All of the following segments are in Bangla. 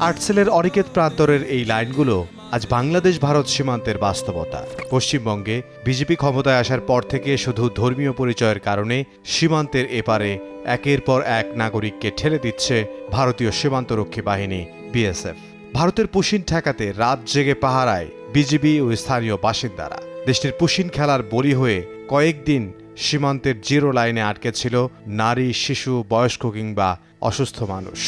আর্টসেলের অনিকেত প্রান্তরের এই লাইনগুলো আজ বাংলাদেশ ভারত সীমান্তের বাস্তবতা। পশ্চিমবঙ্গে বিজেপি ক্ষমতায় আসার পর থেকে শুধু ধর্মীয় পরিচয়ের কারণে সীমান্তের এপারে একের পর এক নাগরিককে ঠেলে দিচ্ছে ভারতীয় সীমান্তরক্ষী বাহিনী বিএসএফ। ভারতের পুশিন ঠেকাতে রাত জেগে পাহারায় বিজিবি ও স্থানীয় বাসিন্দারা। দেশটির পুশিন খেলার বলি হয়ে কয়েকদিন সীমান্তের জিরো লাইনে আটকে ছিল নারী, শিশু, বয়স্ক কিংবা অসুস্থ মানুষ।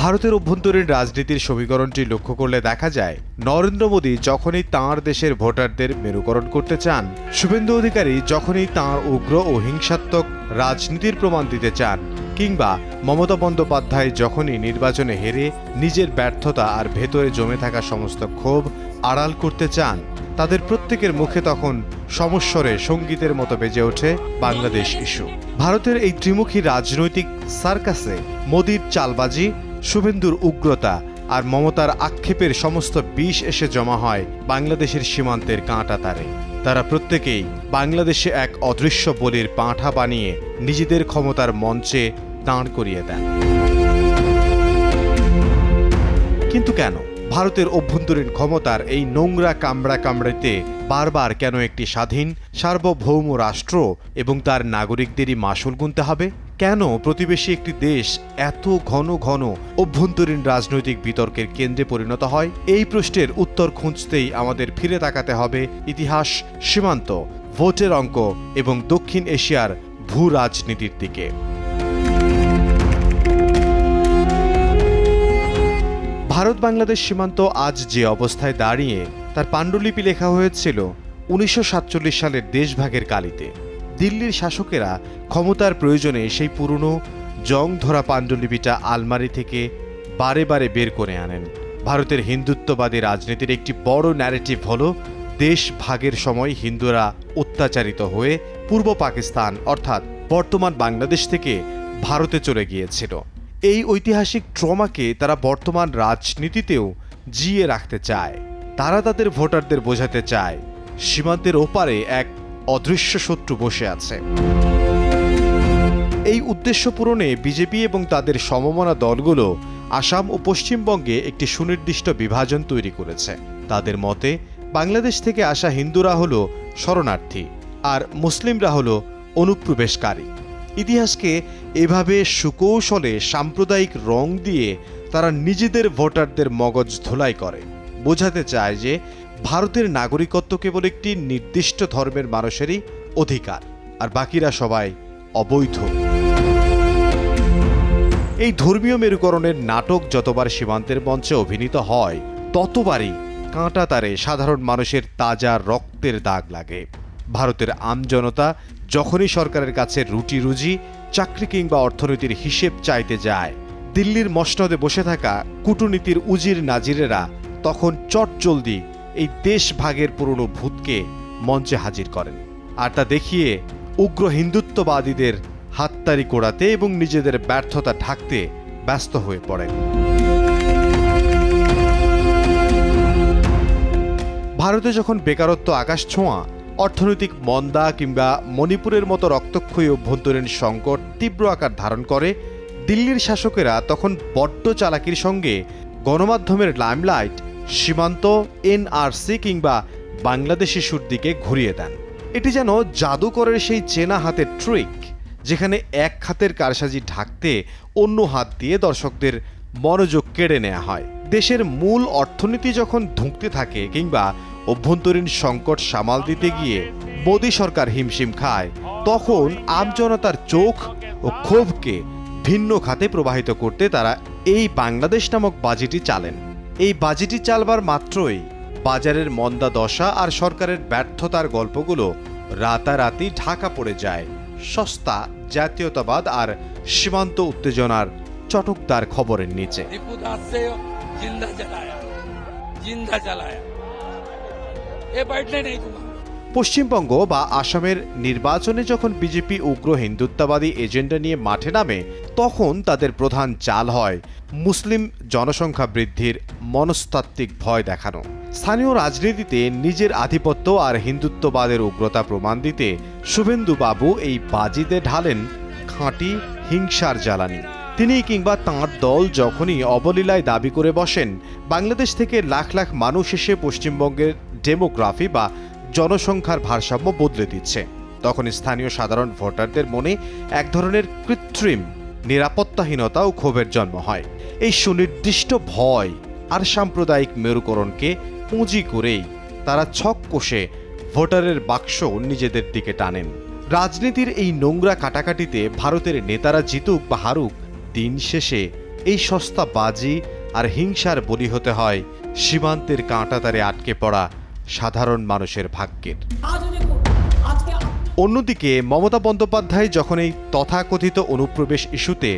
ভারতের অভ্যন্তরীণ রাজনীতির সমীকরণটি লক্ষ্য করলে দেখা যায়, নরেন্দ্র মোদী যখনই তাঁর দেশের ভোটারদের মেরুকরণ করতে চান, শুভেন্দু অধিকারী যখনই তাঁর উগ্র ও হিংসাত্মক রাজনীতির প্রমাণ দিতে চান, কিংবা মমতা বন্দ্যোপাধ্যায় যখনই নির্বাচনে হেরে নিজের ব্যর্থতা আর ভেতরে জমে থাকা সমস্ত ক্ষোভ আড়াল করতে চান, তাদের প্রত্যেকের মুখে তখন সমস্বরে সঙ্গীতের মতো বেজে ওঠে বাংলাদেশ ইস্যু। ভারতের এই ত্রিমুখী রাজনৈতিক সার্কাসে মোদির চালবাজি, শুভেন্দুর উগ্রতা আর মমতার আক্ষেপের সমস্ত বিষ এসে জমা হয় বাংলাদেশের সীমান্তের কাঁটা তারে। তারা প্রত্যেকেই বাংলাদেশে এক অদৃশ্য বলির পাঁঠা বানিয়ে নিজেদের ক্ষমতার মঞ্চে দাঁড় করিয়ে দেন। কিন্তু কেন ভারতের অভ্যন্তরীণ ক্ষমতার এই নোংরা কামড়াকামড়িতে বারবার কেন একটি স্বাধীন সার্বভৌম রাষ্ট্র এবং তার নাগরিকদেরই মাশুল গুনতে হবে? কেন প্রতিবেশী একটি দেশ এত ঘন ঘন অভ্যন্তরীণ রাজনৈতিক বিতর্কের কেন্দ্রে পরিণত হয়? এই প্রশ্নের উত্তর খুঁজতেই আমাদের ফিরে তাকাতে হবে ইতিহাস, সীমান্ত, ভোটের অঙ্ক এবং দক্ষিণ এশিয়ার ভূ রাজনীতির দিকে। ভারত বাংলাদেশ সীমান্ত আজ যে অবস্থায় দাঁড়িয়ে তার পাণ্ডুলিপি লেখা হয়েছিল 1947 সালের দেশভাগের কালিতে। দিল্লির শাসকেরা ক্ষমতার প্রয়োজনে সেই পুরনো জং ধরা পাণ্ডুলিপিটা আলমারি থেকে বারে বারে বের করে আনেন। ভারতের হিন্দুত্ববাদী রাজনীতির একটি বড় ন্যারেটিভ হল, দেশ ভাগের সময় হিন্দুরা অত্যাচারিত হয়ে পূর্ব পাকিস্তান অর্থাৎ বর্তমান বাংলাদেশ থেকে ভারতে চলে গিয়েছিল। এই ঐতিহাসিক ট্রমাকে তারা বর্তমান রাজনীতিতেও জিয়ে রাখতে চায়। তারা তাদের ভোটারদের বোঝাতে চায় সীমান্তের ওপারে এক অদৃশ্য শত্রু বসে আছে। এই উদ্দেশ্য পূরণে বিজেপি এবং তাদের সমমনা দলগুলো আসাম ও পশ্চিমবঙ্গে একটি সুনির্দিষ্ট বিভাজন তৈরি করেছে। তাদের মতে বাংলাদেশ থেকে আসা হিন্দুরা হলো শরণার্থী আর মুসলিমরা হলো অনুপ্রবেশকারী। ইতিহাসকে এভাবে সুকৌশলে সাম্প্রদায়িক রং দিয়ে তারা নিজেদের ভোটারদের মগজ ধোলাই করে, বোঝাতে চায় যে ভারতের নাগরিকত্ব কেবল একটি নির্দিষ্ট ধর্মের মানুষেরই অধিকার আর বাকিরা সবাই অবৈধ। এই ধর্মীয় মেরুকরণের নাটক যতবার সীমান্তের মঞ্চে অভিনীত হয়, ততবারই কাঁটা তারে সাধারণ মানুষের তাজা রক্তের দাগ লাগে। ভারতের আমজনতা যখনই সরকারের কাছে রুটি রুজি, চাকরি কিংবা অর্থনীতির হিসেব চাইতে যায়, দিল্লির মসনদে বসে থাকা কূটনীতির উজির নাজিরেরা তখন চটজলদি এই দেশ ভাগের পুরনো ভূতকে মঞ্চে হাজির করেন, আর তা দেখিয়ে উগ্র হিন্দুত্ববাদীদের হাততালি কোড়াতে এবং নিজেদের ব্যর্থতা ঢাকতে ব্যস্ত হয়ে পড়েন। ভারতে যখন বেকারত্ব আকাশ ছোঁয়া, অর্থনৈতিক মন্দা কিংবা মণিপুরের মতো রক্তক্ষয়ী অভ্যন্তরীণ সংকট তীব্র আকার ধারণ করে, দিল্লির শাসকেরা তখন বড্ড চালাকির সঙ্গে গণমাধ্যমের লাইমলাইট সীমান্ত, এনআরসি কিংবা বাংলাদেশ ইস্যুর দিকে ঘুরিয়ে দেন। এটি যেন জাদুকরের সেই চেনা হাতের ট্রিক, যেখানে এক হাতের কারসাজি ঢাকতে অন্য হাত দিয়ে দর্শকদের মনোযোগ কেড়ে নেওয়া হয়। দেশের মূল অর্থনীতি যখন ধুঁকতে থাকে কিংবা অভ্যন্তরীণ সংকট সামাল দিতে গিয়ে মোদী সরকার হিমশিম খায়, তখন আমজনতার চোখ ও ক্ষোভকে ভিন্ন খাতে প্রবাহিত করতে তারা এই বাংলাদেশ নামক বাজিটি চালেন। এই বাজিটি চালবার মাত্রই বাজারের মন্দা দশা আর সরকারের ব্যর্থতার গল্পগুলো রাতারাতি ঢাকা পড়ে যায় সস্তা জাতীয়তাবাদ আর সীমান্ত উত্তেজনার চটকদার খবরের নিচে। পশ্চিমবঙ্গ বা আসামের নির্বাচনে যখন বিজেপি উগ্র হিন্দুত্ববাদী এজেন্ডা নিয়ে মাঠে নামে, তখন তাদের প্রধান চাল হয় মুসলিম জনসংখ্যা বৃদ্ধির মনস্তাত্ত্বিক ভয় দেখানো। স্থানীয় রাজনীতিতে নিজের আধিপত্য আর হিন্দুত্ববাদের উগ্রতা প্রমাণ দিতে শুভেন্দু বাবু এই বাজিতে ঢালেন খাঁটি হিংসার জ্বালানি। তিনি কিংবা তাঁর দল যখনই অবলীলায় দাবি করে বসেন বাংলাদেশ থেকে লাখ লাখ মানুষ এসে পশ্চিমবঙ্গের ডেমোগ্রাফি বা জনসংখ্যার ভারসাম্য বদলে দিচ্ছে, তখন স্থানীয় সাধারণ ভোটারদের মনে এক ধরনের কৃত্রিম নিরাপত্তাহীনতা ও ক্ষোভের জন্ম হয়। এই সুনির্দিষ্ট ভয় আর সাম্প্রদায়িক মেরুকরণকে পুঁজি করেই তারা ছক কষে ভোটারের বাক্স নিজেদের দিকে টানেন। রাজনীতির এই নোংরা কাটাকাটিতে ভারতের নেতারা জিতুক বা হারুক, দিন শেষে এই সস্তা বাজি আর হিংসার বলি হতে হয় সীমান্তের কাঁটাতারে আটকে পড়া সাধারণ মানুষের ভাগ্যের। অন্যদিকে মমতা বন্দ্যোপাধ্যায় যখন এই তথাকথিত অনুপ্রবেশ ইস্যুতে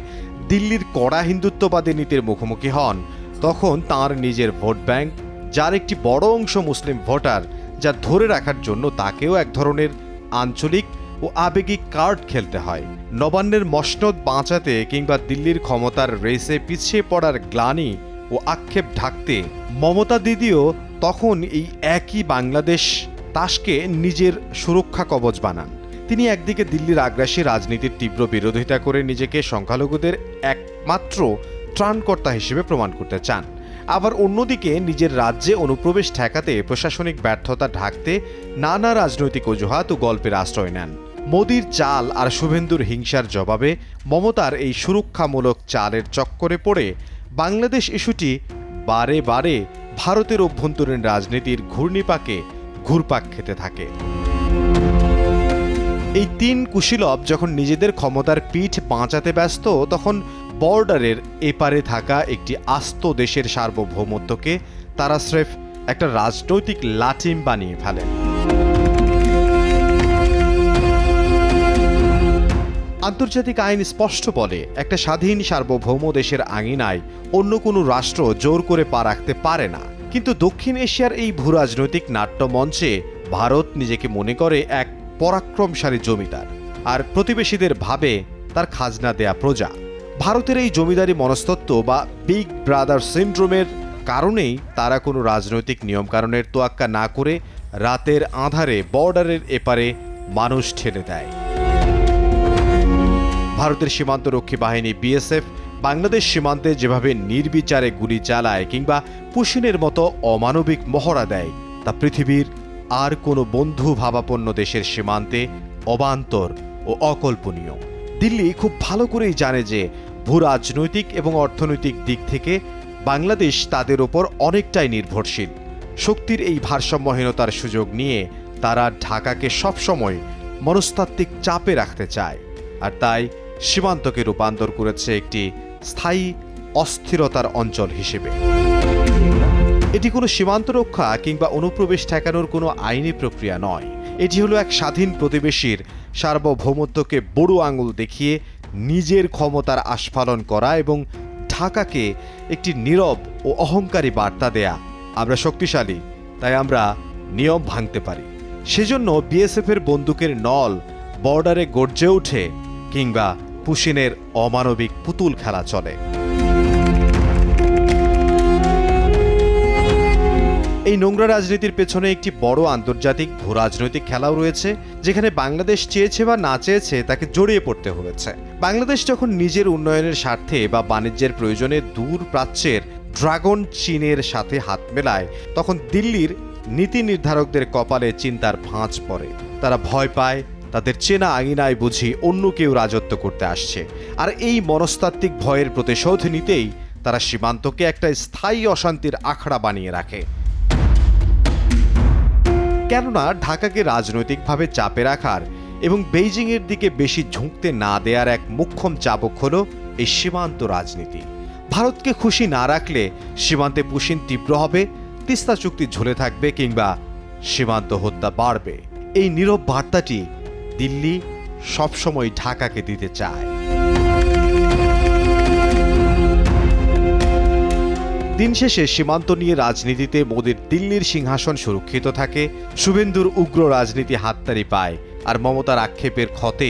দিল্লির কড়া হিন্দুত্ববাদী নীতির মুখোমুখি হন, তখন তাঁর নিজের ভোট ব্যাংক, যার একটি বড় অংশ মুসলিম ভোটার, যা ধরে রাখার জন্য তাকেও এক ধরনের আঞ্চলিক ও আবেগিক কার্ড খেলতে হয়। নবান্নের মসনদ বাঁচাতে কিংবা দিল্লির ক্ষমতার রেসে পিছিয়ে পড়ার গ্লানি ও আক্ষেপ ঢাকতে মমতা দিদিও তখন এই একই বাংলাদেশ তাসকে নিজের সুরক্ষা কবচ বানান। তিনি একদিকে দিল্লির আগ্রাসী রাজনীতির তীব্র বিরোধিতা করে নিজেকে সংখ্যালঘুদের একমাত্র ত্রাণকর্তা হিসেবে প্রমাণ করতে চান, আবার অন্যদিকে নিজের রাজ্যে অনুপ্রবেশ ঠেকাতে প্রশাসনিক ব্যর্থতা ঢাকতে নানা রাজনৈতিক অজুহাত ও গল্পের আশ্রয় নেন। মোদির চাল আর শুভেন্দুর হিংসার জবাবে মমতার এই সুরক্ষামূলক চালের চক্করে পড়ে বাংলাদেশ ইস্যুটি বারে বারে ভারতের অভ্যন্তরীণ রাজনীতির ঘূর্ণিপাকে ঘুরপাক খেতে থাকে। এই তিন কুশীলব যখন নিজেদের ক্ষমতার পিঠ বাঁচাতে ব্যস্ত, তখন বর্ডারের এপারে থাকা একটি আস্ত দেশের সার্বভৌমত্বকে তারা স্রেফ একটা রাজনৈতিক লাটিম বানিয়ে ফেলেন। আন্তর্জাতিক আইন স্পষ্ট বলে, একটা স্বাধীন সার্বভৌম দেশের আঙিনায় অন্য কোনো রাষ্ট্র জোর করে পা রাখতে পারে না। কিন্তু দক্ষিণ এশিয়ার এই ভূরাজনৈতিক নাট্যমঞ্চে ভারত নিজেকে মনে করে এক পরাক্রমশালী জমিদার, আর প্রতিবেশীদের ভাবে তার খাজনা দেয়া প্রজা। ভারতের এই জমিদারি মনস্তত্ত্ব বা বিগ ব্রাদার সিন্ড্রোমের কারণেই তারা কোনো রাজনৈতিক নিয়মকানুনের তোয়াক্কা না করে রাতের আঁধারে বর্ডারের এপারে মানুষ ঠেলে দেয়। ভারতের সীমান্তরক্ষী বাহিনী বিএসএফ বাংলাদেশ সীমান্তে যেভাবে নির্বিচারে গুলি চালায় কিংবা পুশিনের মতো অমানবিক মহড়া দেয়, তা পৃথিবীর আর কোনো বন্ধু ভাবাপন্ন দেশের সীমান্তে অবান্তর ও অকল্পনীয়। দিল্লি খুব ভালো করেই জানে যে ভূরাজনৈতিক এবং অর্থনৈতিক দিক থেকে বাংলাদেশ তাদের ওপর অনেকটাই নির্ভরশীল। শক্তির এই ভারসাম্যহীনতার সুযোগ নিয়ে তারা ঢাকাকে সবসময় মনস্তাত্ত্বিক চাপে রাখতে চায়, আর তাই সীমান্তকে রূপান্তর করেছে একটি স্থায়ী অস্থিরতার অঞ্চল হিসেবে। এটি কোনো সীমান্ত রক্ষা কিংবা অনুপ্রবেশ ঠেকানোর কোনো আইনি প্রক্রিয়া নয়। এটি হলো এক স্বাধীন প্রতিবেশীর সার্বভৌমত্বকে বুড়ো আঙুল দেখিয়ে নিজের ক্ষমতার আস্ফালন করা এবং ঢাকাকে একটি নীরব ও অহংকারী বার্তা দেয়া, আমরা শক্তিশালী, তাই আমরা নিয়ম ভাঙতে পারি। সেজন্য বিএসএফের বন্দুকের নল বর্ডারে গর্জে ওঠে কিংবা পুশিনের অমানবিক পুতুল খেলা চলে। এই নোংরা রাজনীতির পেছনে একটি বড় আন্তর্জাতিক ভূরাজনৈতিক খেলাও রয়েছে, যেখানে বাংলাদেশ চেয়েছে বা না চেয়েছে তাকে জড়িয়ে পড়তে হয়েছে। বাংলাদেশ যখন নিজের উন্নয়নের স্বার্থে বা বাণিজ্যের প্রয়োজনে দূর প্রাচ্যের ড্রাগন চীনের সাথে হাত মেলায়, তখন দিল্লির নীতি নির্ধারকদের কপালে চিন্তার ভাঁজ পড়ে। তারা ভয় পায় তাদের চেনা আঙিনায় বুঝি অন্য কেউ রাজত্ব করতে আসছে, আর এই মনস্তাত্ত্বিক ভয়ের প্রতিশোধ নিতেই তারা সীমান্তকে একটা স্থায়ী অশান্তির আখড়া বানিয়ে রাখে। কেননা ঢাকাকে রাজনৈতিকভাবে চাপে রাখার এবং বেইজিংয়ের দিকে বেশি ঝুঁকতে না দেওয়ার এক মোক্ষম চাবক হলো এই সীমান্ত রাজনীতি। ভারতকে খুশি না রাখলে সীমান্তে পুশিন তীব্র হবে, তিস্তা চুক্তি ঝুলে থাকবে কিংবা সীমান্ত হত্যা বাড়বে। এই নীরব বার্তাটি দিল্লি সবসময় ঢাকাকে দিতে চায়। দিন শেষে সীমান্ত নিয়ে রাজনীতিতে মোদির দিল্লির সিংহাসন সুরক্ষিত থাকে, শুভেন্দুর উগ্র রাজনীতি হাততালি পায়, আর মমতার আক্ষেপের ক্ষতে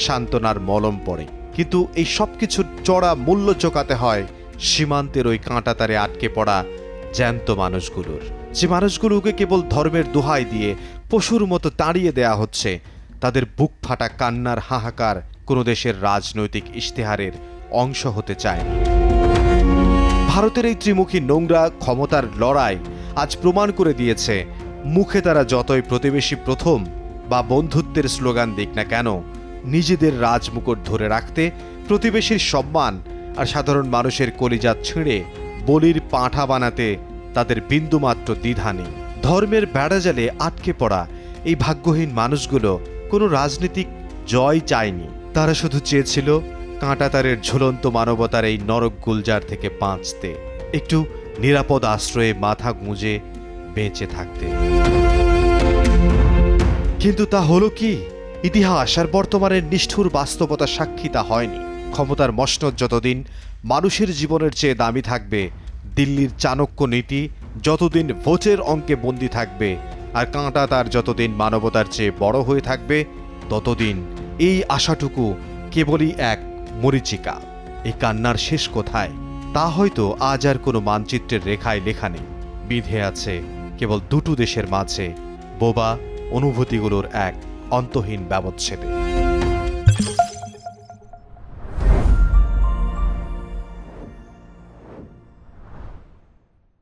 সান্ত্বনার মলম পড়ে। কিন্তু এই সবকিছুর চড়া মূল্য চোকাতে হয় সীমান্তের ওই কাঁটাতারে আটকে পড়া জ্যান্ত মানুষগুলোর, যে মানুষগুলোকে কেবল ধর্মের দোহাই দিয়ে পশুর মতো তাড়িয়ে দেয়া হচ্ছে। তাদের বুক ফাটা কান্নার হাহাকার কোনো দেশের রাজনৈতিক ইশতেহারের অংশ হতে চায়নি। ভারতের এই ত্রিমুখী নোংরা ক্ষমতার লড়াই আজ প্রমাণ করে দিয়েছে, মুখে তারা যতই প্রতিবেশী প্রথম বা বন্ধুত্বের স্লোগান দিক না কেন, নিজেদের রাজমুকুট ধরে রাখতে, প্রতিবেশীর সম্মান আর সাধারণ মানুষের কলিজা ছিঁড়ে বলির পাঁঠা বানাতে তাদের বিন্দুমাত্র দ্বিধা নেই। ধর্মের বেড়াজালে আটকে পড়া এই ভাগ্যহীন মানুষগুলো কোনো রাজনৈতিক জয় চায়নি। তারা শুধু চেয়েছিল কাঁটাতারের ঝুলন্ত মানবতার এই নরক গুলজার থেকে বাঁচতে, একটু নিরাপদ আশ্রয়ে মাথা গুঁজে বেঁচে থাকতে। কিন্তু তা হলো কি? ইতিহাস আর বর্তমানের নিষ্ঠুর বাস্তবতা সাক্ষী তা হয়নি। ক্ষমতার মসনদ যতদিন মানুষের জীবনের চেয়ে দামি থাকবে, দিল্লির চাণক্য নীতি যতদিন ভোটের অঙ্কে বন্দী থাকবে, আর কাঁটা তার যতদিন মানবতার চেয়ে বড় হয়ে থাকবে, ততদিন এই আশাটুকু কেবলই এক মরীচিকা। এই কান্নার শেষ কোথায় তা হয়তো আজ আর কোনো মানচিত্রের রেখায় লেখা নেই। বিধে আছে কেবল দুটো দেশের মাঝে বোবা অনুভূতিগুলোর এক অন্তহীন ব্যবচ্ছেদে।